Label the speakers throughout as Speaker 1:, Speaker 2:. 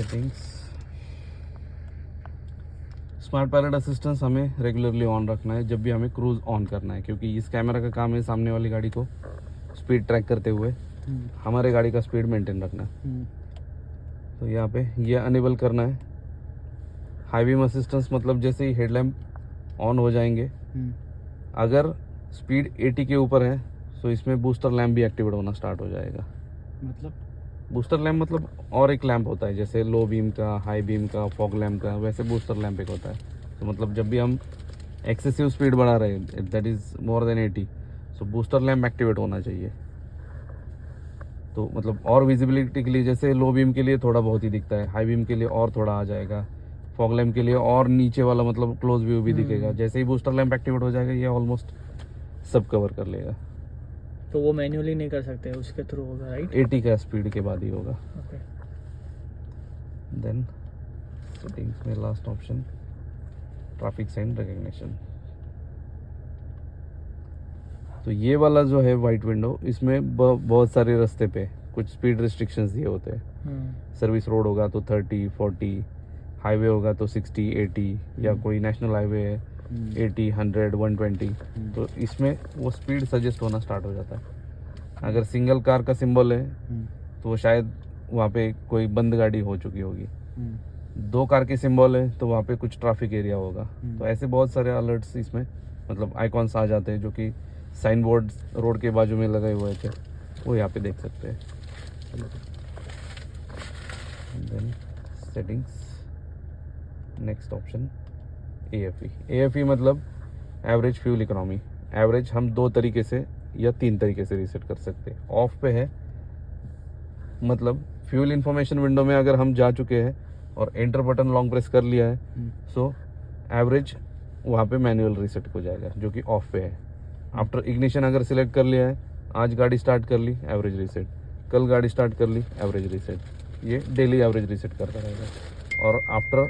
Speaker 1: Settings, smart pilot assistance हमें regularly on रखना है जब भी हमें क्रूज ऑन करना है, क्योंकि इस कैमरा का काम है सामने वाली गाड़ी को स्पीड ट्रैक करते हुए हमारे गाड़ी का स्पीड मेंटेन रखना। तो यहाँ पे ये अनेबल करना है। हाई बीम असिस्टेंस मतलब जैसे ही हेडलैम्प ऑन हो जाएंगे, अगर स्पीड 80 के ऊपर है तो इसमें बूस्टर लैम्प भी एक्टिवेट होना स्टार्ट हो जाएगा।
Speaker 2: मतलब
Speaker 1: बूस्टर लैम्प मतलब और एक लैम्प होता है, जैसे लो बीम का, हाई बीम का, फॉग लैम्प का, वैसे बूस्टर लैम्प एक होता है। तो मतलब जब भी हम एक्सेसिव स्पीड बढ़ा रहे हैं, that is more than 80, so booster lamp activate होना चाहिए। तो मतलब और विजिबिलिटी के लिए, जैसे लो बीम के लिए थोड़ा बहुत ही दिखता है, हाई बीम के लिए और थोड़ा आ जाएगा, फॉग लैम्प के लिए और नीचे वाला मतलब क्लोज व्यू भी दिखेगा। जैसे ही बूस्टर लैम्प एक्टिवेट हो जाएगा, ये ऑलमोस्ट सब कवर कर लेगा।
Speaker 2: तो वो मैन्युअली नहीं कर सकते, उसके थ्रू होगा, राइट?
Speaker 1: 80 का स्पीड के बाद ही होगा।
Speaker 2: ओके।
Speaker 1: देन सेटिंग्स में last option, traffic sign recognition. तो ये वाला जो है वाइट विंडो, इसमें बहुत सारे रास्ते पे कुछ स्पीड रिस्ट्रिक्शंस दिए होते हैं। सर्विस रोड होगा तो 30, 40, हाईवे होगा तो 60, 80, या कोई नेशनल हाईवे है 80, 100, 120, तो इसमें वो स्पीड सजेस्ट होना स्टार्ट हो जाता है। अगर सिंगल कार का सिंबल है तो शायद वहाँ पे कोई बंद गाड़ी हो चुकी होगी। 2 कार के सिंबल है तो वहाँ पे कुछ ट्रैफिक एरिया होगा। तो ऐसे बहुत सारे अलर्ट्स इसमें मतलब आइकॉन्स आ जाते हैं, जो कि साइन बोर्ड रोड के बाजू में लगे हुए थे, वो यहाँ पे देख सकते हैं। Then settings, next option AFE मतलब एवरेज फ्यूल इकोनॉमी। एवरेज हम 2 तरीके से या 3 तरीके से रीसेट कर सकते हैं। ऑफ पे है मतलब फ्यूल इंफॉर्मेशन विंडो में अगर हम जा चुके हैं और एंटर बटन लॉन्ग प्रेस कर लिया है, सो एवरेज वहाँ पे मैनुअल रीसेट हो जाएगा, जो कि ऑफ पे है। आफ्टर इग्निशन अगर सिलेक्ट कर लिया है, आज गाड़ी स्टार्ट कर ली, एवरेज रीसेट, कल गाड़ी स्टार्ट कर ली, एवरेज रीसेट, ये डेली एवरेज रीसेट करता रहेगा। और आफ्टर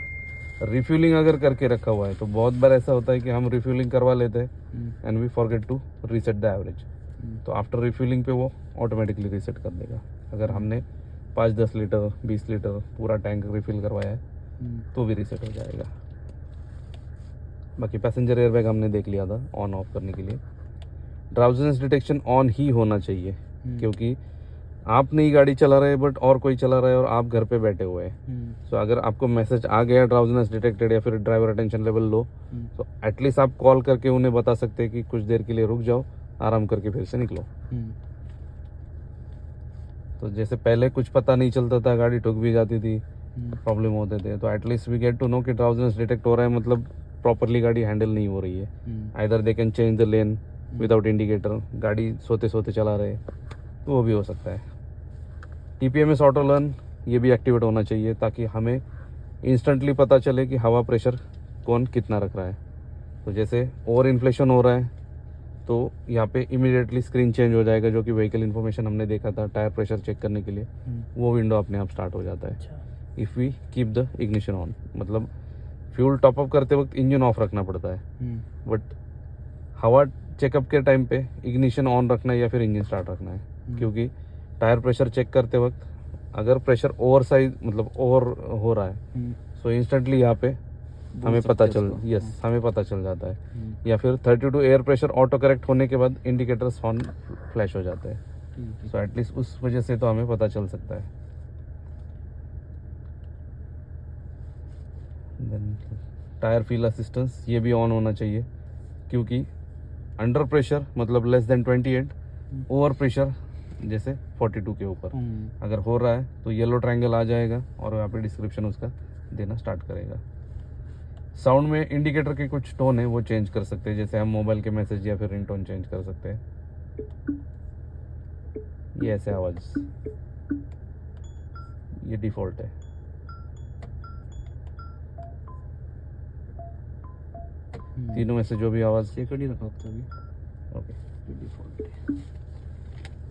Speaker 1: रिफ्यूलिंग अगर करके रखा हुआ है, तो बहुत बार ऐसा होता है कि हम रिफ्यूलिंग करवा लेते हैं and we forget to reset the average, तो आफ्टर रिफ्यूलिंग पे वो ऑटोमेटिकली रीसेट कर देगा। अगर हमने 5-10 लीटर 20 लीटर पूरा टैंक रिफिल करवाया है तो भी रीसेट हो जाएगा। बाकी पैसेंजर एयरबैग हमने देख लिया था ऑन ऑफ करने के लिए। ड्राउजीनेस डिटेक्शन ऑन ही होना चाहिए, क्योंकि आप नई गाड़ी चला रहे हैं बट और कोई चला रहा है और आप घर पे बैठे हुए हैं। सो अगर आपको मैसेज आ गया ड्राउजीनेस डिटेक्टेड या फिर ड्राइवर अटेंशन लेवल लो, तो एटलीस्ट आप कॉल करके उन्हें बता सकते हैं कि कुछ देर के लिए रुक जाओ, आराम करके फिर से निकलो। तो जैसे पहले कुछ पता नहीं चलता था, गाड़ी ठुक भी जाती थी, प्रॉब्लम होते थे, तो at least we get to know कि ड्राउजीनेस डिटेक्ट हो रहा है, मतलब प्रॉपरली गाड़ी हैंडल नहीं हो रही है। Either they can change the lane without indicator, गाड़ी सोते सोते चला रहे, तो वो भी हो सकता है। TPMS ऑटो लर्न ये भी एक्टिवेट होना चाहिए, ताकि हमें इंस्टेंटली पता चले कि हवा प्रेशर कौन कितना रख रहा है। तो जैसे ओवर इन्फ्लेशन हो रहा है तो यहाँ पे इमीडिएटली स्क्रीन चेंज हो जाएगा, जो कि व्हीकल इन्फॉर्मेशन हमने देखा था टायर प्रेशर चेक करने के लिए, वो विंडो अपने आप स्टार्ट हो जाता है। If we keep the ignition on, मतलब फ्यूल टॉपअप करते वक्त इंजन ऑफ रखना पड़ता है, बट हवा चेकअप के टाइम पे इग्निशन ऑन रखना है या फिर इंजन स्टार्ट रखना है, क्योंकि टायर प्रेशर चेक करते वक्त अगर प्रेशर ओवर साइज मतलब ओवर हो रहा है, सो इंस्टेंटली यहाँ पे हमें पता चल जाता है। या फिर 32 एयर प्रेशर ऑटो करेक्ट होने के बाद इंडिकेटर्स ऑन फ्लैश हो जाता है। सो एटलीस्ट उस वजह से तो हमें पता चल सकता है। देन टायर फील असिस्टेंस ये भी ऑन होना चाहिए, क्योंकि अंडर प्रेशर मतलब लेस देन 28, ओवर प्रेशर जैसे 42 के ऊपर अगर हो रहा है तो येलो ट्रायंगल आ जाएगा और यहाँ पे डिस्क्रिप्शन उसका देना स्टार्ट करेगा। साउंड में इंडिकेटर के कुछ टोन है वो चेंज कर सकते हैं, जैसे हम मोबाइल के मैसेज या फिर रिंगटोन चेंज कर सकते हैं। ये ऐसे आवाज, ये डिफॉल्ट है। तीनों में से जो भी आवाज
Speaker 2: सेकंड ही रखा अभी,
Speaker 1: ओके,
Speaker 2: डिफॉल्ट है,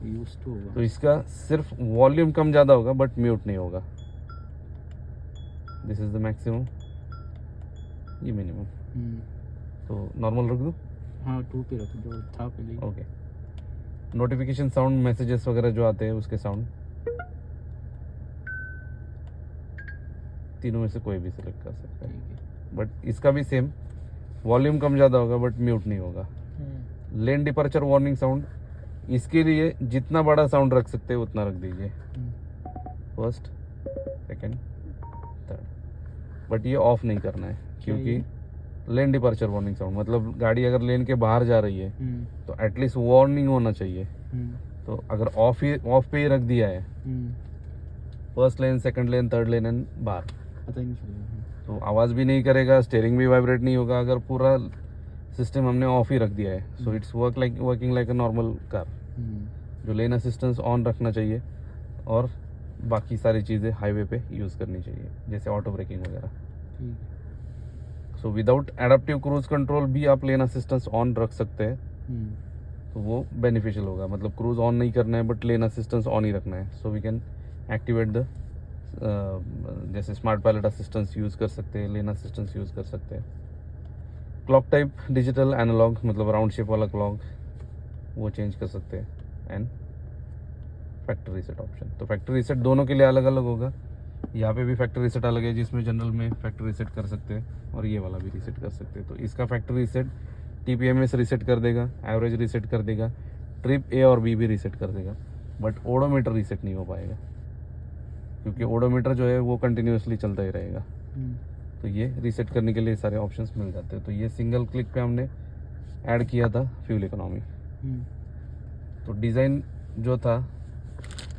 Speaker 2: यूज टू होगा।
Speaker 1: तो इसका सिर्फ वॉल्यूम कम ज़्यादा होगा बट म्यूट नहीं होगा। दिस इज द मैक्सिमम, ये मिनिमम। तो नॉर्मल रख दूँ?
Speaker 2: हाँ 2 पे रख दो, था पहले।
Speaker 1: ओके। नोटिफिकेशन साउंड, मैसेजेस वगैरह जो आते हैं उसके साउंड, तीनों में से कोई भी सिलेक्ट कर सकते हैं।
Speaker 2: ठीक है।
Speaker 1: बट इसका भी सेम, वॉल्यूम कम ज़्यादा होगा बट म्यूट नहीं होगा। लेन डिपर्चर वार्निंग साउंड, इसके लिए जितना बड़ा साउंड रख सकते हैं उतना रख दीजिए, फर्स्ट सेकंड थर्ड। बट ये ऑफ नहीं करना है क्योंकि लेन डिपर्चर वार्निंग साउंड मतलब गाड़ी अगर लेन के बाहर जा रही है तो एटलीस्ट वार्निंग होना चाहिए। तो अगर ऑफ पे ही रख दिया है, first lane second lane third lane and बाहर,
Speaker 2: पता ही नहीं चलेगा।
Speaker 1: तो आवाज़ भी नहीं करेगा, स्टीयरिंग भी वाइब्रेट नहीं होगा अगर पूरा सिस्टम हमने ऑफ ही रख दिया है। So it's working like a normal car. जो लेन असिस्टेंस ऑन रखना चाहिए और बाकी सारी चीज़ें हाईवे पे यूज़ करनी चाहिए जैसे ऑटो ब्रेकिंग वगैरह। So without adaptive cruise control भी आप लेन असिस्टेंस ऑन रख सकते हैं, तो वो बेनिफिशियल होगा। मतलब क्रूज ऑन नहीं करना है बट लेन असिस्टेंस ऑन ही रखना है। So we can activate the जैसे स्मार्ट पायलट असिस्टेंस यूज़ कर सकते हैं, लेन असिस्टेंस यूज़ कर सकते हैं। क्लॉक टाइप डिजिटल एनालॉग मतलब राउंड शेप वाला क्लॉक वो चेंज कर सकते हैं। एंड फैक्ट्री रीसेट ऑप्शन, तो फैक्ट्री रीसेट दोनों के लिए अलग अलग होगा। यहाँ पे भी फैक्ट्री रीसेट अलग है जिसमें जनरल में फैक्ट्री रीसेट कर सकते हैं और ये वाला भी रीसेट कर सकते हैं। तो इसका फैक्ट्री रीसेट TPMS रीसेट कर देगा, एवरेज रीसेट कर देगा, ट्रिप A और B भी रीसेट कर देगा, बट ओडोमीटर रीसेट नहीं हो पाएगा क्योंकि ओडोमीटर जो है वो कंटिन्यूसली चलता ही रहेगा। तो ये रीसेट करने के लिए सारे ऑप्शंस मिल जाते हैं। तो ये सिंगल क्लिक पे हमने ऐड किया था फ्यूल इकोनॉमी। तो डिज़ाइन जो था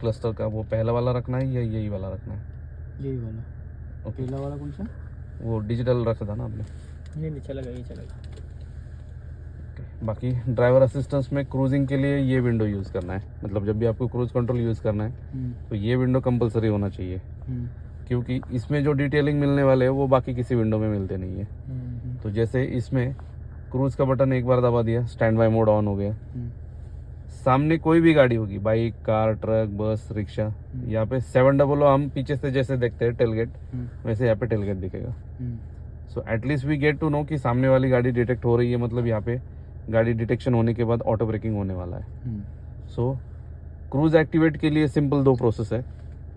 Speaker 1: क्लस्टर का वो पहला वाला रखना है या यही वाला रखना है?
Speaker 2: यही वाला।
Speaker 1: ओके,
Speaker 2: पहला वाला कौन सा?
Speaker 1: वो डिजिटल रखा था ना आपने।
Speaker 2: नहीं चलेगा, ये चलेगा।
Speaker 1: बाकी ड्राइवर असिस्टेंस में क्रूजिंग के लिए ये विंडो यूज़ करना है। मतलब जब भी आपको क्रूज कंट्रोल यूज़ करना है तो ये विंडो कंपलसरी होना चाहिए क्योंकि इसमें जो डिटेलिंग मिलने वाले हैं वो बाकी किसी विंडो में मिलते नहीं है। तो जैसे इसमें क्रूज का बटन एक बार दबा दिया, स्टैंड बाय मोड ऑन हो गया। सामने कोई भी गाड़ी होगी, बाइक, कार, ट्रक, बस, रिक्शा, यहाँ पे 700 हम पीछे से जैसे देखते हैं टेलगेट, वैसे यहाँ पे टेलगेट दिखेगा। So at least we get to know कि सामने वाली गाड़ी डिटेक्ट हो रही है, मतलब यहाँ पे गाड़ी डिटेक्शन होने के बाद ऑटो ब्रेकिंग होने वाला है। सो क्रूज एक्टिवेट के लिए सिंपल 2 प्रोसेस है।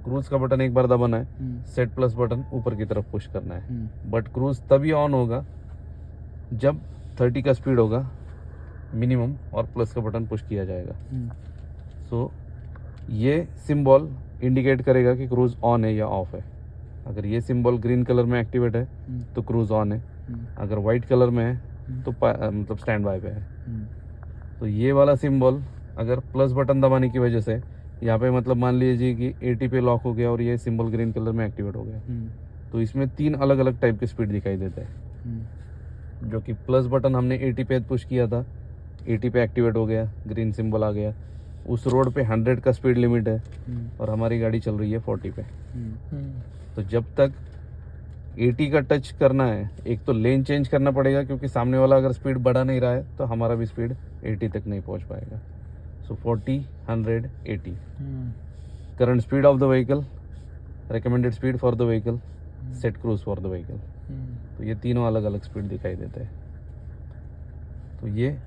Speaker 1: क्रूज का बटन एक बार दबाना है, सेट प्लस बटन ऊपर की तरफ पुश करना है। बट क्रूज तभी ऑन होगा जब 30 का स्पीड होगा मिनिमम और प्लस का बटन पुश किया जाएगा। सो ये सिंबल इंडिकेट करेगा कि क्रूज ऑन है या ऑफ है। अगर ये सिंबल ग्रीन कलर में एक्टिवेट है तो क्रूज ऑन है, अगर वाइट कलर में है तो मतलब स्टैंड बाय पे है। तो ये वाला सिंबल अगर प्लस बटन दबाने की वजह से यहाँ पे मतलब मान लीजिए कि 80 पे लॉक हो गया और ये सिंबल ग्रीन कलर में एक्टिवेट हो गया, तो इसमें 3 अलग अलग टाइप के स्पीड दिखाई देते हैं। जो कि प्लस बटन हमने 80 पे पुश किया था, 80 पे एक्टिवेट हो गया, ग्रीन सिंबल आ गया। उस रोड पे 100 का स्पीड लिमिट है और हमारी गाड़ी चल रही है 40 पे। तो जब तक 80 का टच करना है, एक तो लेन चेंज करना पड़ेगा क्योंकि सामने वाला अगर स्पीड बढ़ा नहीं रहा है तो हमारा भी स्पीड 80 तक नहीं पहुंच पाएगा। सो 40, 100, 80 current speed of the vehicle, recommended speed for the vehicle, set cruise for the vehicle. तो ये तीनों अलग अलग स्पीड दिखाई देते हैं। तो ये